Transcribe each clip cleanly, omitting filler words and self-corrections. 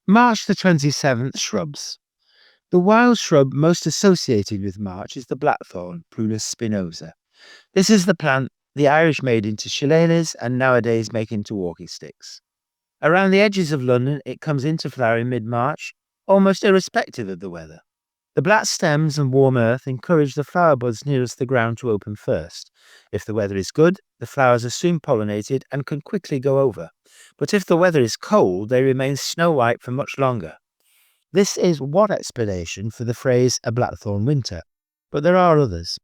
March the 27th, shrubs. The wild shrub most associated with March is the blackthorn, Prunus spinosa. This is the plant the Irish made into shillelaghs and nowadays make into walking sticks. Around the edges of London, it comes into flower in mid-March, almost irrespective of the weather. The black stems and warm earth encourage the flower buds nearest the ground to open first. If the weather is good, the flowers are soon pollinated and can quickly go over. But if the weather is cold, they remain snow-white for much longer. This is one explanation for the phrase a blackthorn winter, but there are others.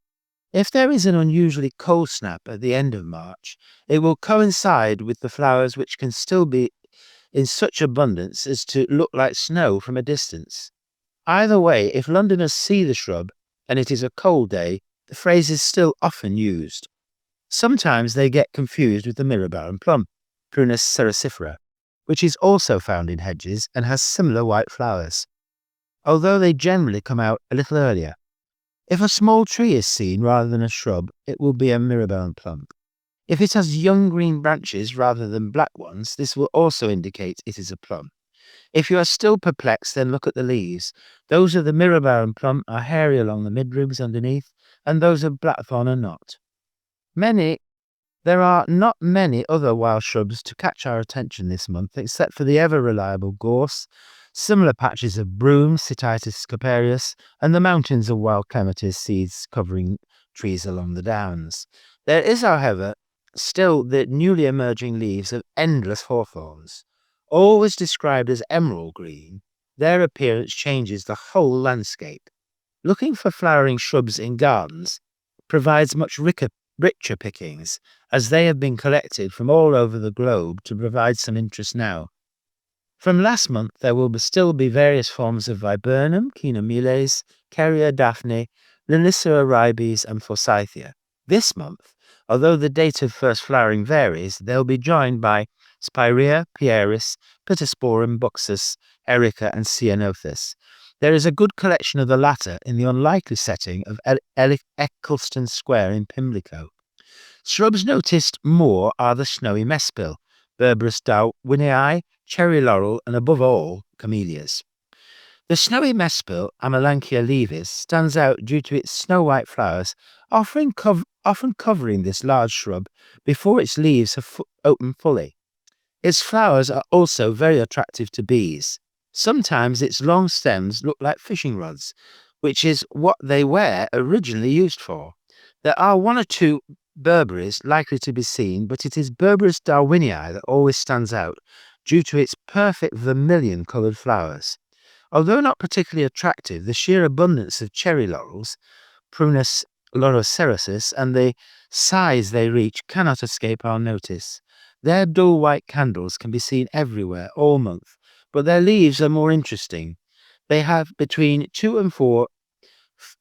If there is an unusually cold snap at the end of March, it will coincide with the flowers which can still be in such abundance as to look like snow from a distance. Either way, if Londoners see the shrub and it is a cold day, the phrase is still often used. Sometimes they get confused with the mirror-bound plum, Prunus ceracifera, which is also found in hedges and has similar white flowers, although they generally come out a little earlier. If a small tree is seen rather than a shrub, it will be a mirror-bound plum. If it has young green branches rather than black ones, this will also indicate it is a plum. If you are still perplexed, then look at the leaves. Those of the mirror-bound plum are hairy along the midribs underneath, and those of blackthorn are not. There are not many other wild shrubs to catch our attention this month, except for the ever-reliable gorse, similar patches of broom, Cytitis scoparius, and the mountains of wild clematis seeds covering trees along the downs. There is, however, still the newly emerging leaves of endless hawthorns. Always described as emerald green, their appearance changes the whole landscape. Looking for flowering shrubs in gardens provides much richer pickings, as they have been collected from all over the globe to provide some interest now. From last month, there will still be various forms of viburnum, camellias, Carria daphne, Linicera ribes, and Forsythia. This month, although the date of first flowering varies, they'll be joined by Spirea, Pieris, Pittosporum, Buxus, Erica, and Ceanothus. There is a good collection of the latter in the unlikely setting of Eccleston Square in Pimlico. Shrubs noticed more are the snowy mespil, Berberis darwinii, cherry laurel, and above all, camellias. The snowy mespil, Amelanchier leavis, stands out due to its snow-white flowers, often covering this large shrub before its leaves have opened fully. Its flowers are also very attractive to bees. Sometimes its long stems look like fishing rods, which is what they were originally used for. There are one or two Berberis likely to be seen, but it is Berberis darwinii that always stands out due to its perfect vermilion-coloured flowers. Although not particularly attractive, the sheer abundance of cherry laurels, Prunus laurocerasus, and the size they reach cannot escape our notice. Their dull white candles can be seen everywhere all month, but their leaves are more interesting. They have between 2 and 4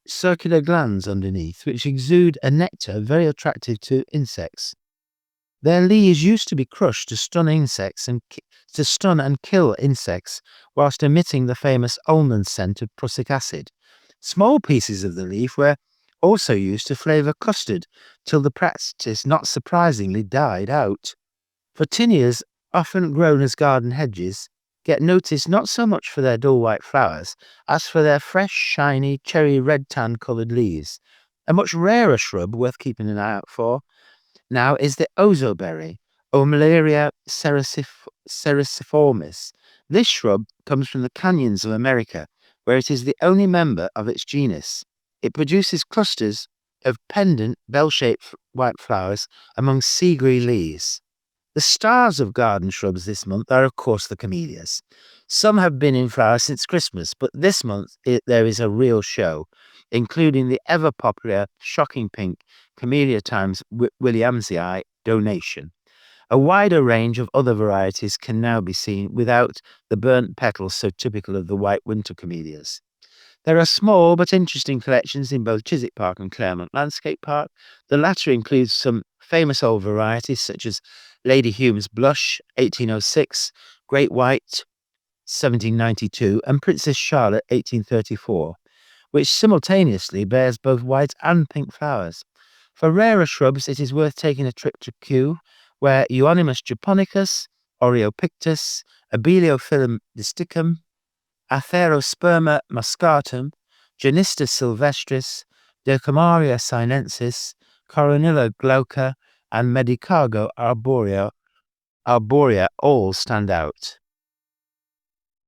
circular glands underneath, which exude a nectar very attractive to insects. Their leaves used to be crushed to stun and kill insects, whilst emitting the famous almond scent of prussic acid. Small pieces of the leaf were also used to flavour custard, till the practice, not surprisingly, died out. Photinias, often grown as garden hedges, get noticed not so much for their dull white flowers as for their fresh, shiny, cherry red-tan coloured leaves. A much rarer shrub worth keeping an eye out for now is the ozoberry, Omellaria cericiformis. This shrub comes from the canyons of America, where it is the only member of its genus. It produces clusters of pendant, bell-shaped white flowers among sea-green leaves. The stars of garden shrubs this month are, of course, the camellias. Some have been in flower since Christmas, but this month there is a real show, including the ever-popular, shocking pink Camellia times Williamsii donation. A wider range of other varieties can now be seen without the burnt petals so typical of the white winter camellias. There are small but interesting collections in both Chiswick Park and Claremont Landscape Park. The latter includes some famous old varieties such as Lady Hume's Blush, 1806, Great White, 1792, and Princess Charlotte, 1834, which simultaneously bears both white and pink flowers. For rarer shrubs, it is worth taking a trip to Kew, where Euonymus japonicus, oreopictus, Abeliophyllum disticum, Atherosperma muscatum, Genista sylvestris, Decomaria sinensis, Coronilla glauca, and Medicago arborea all stand out.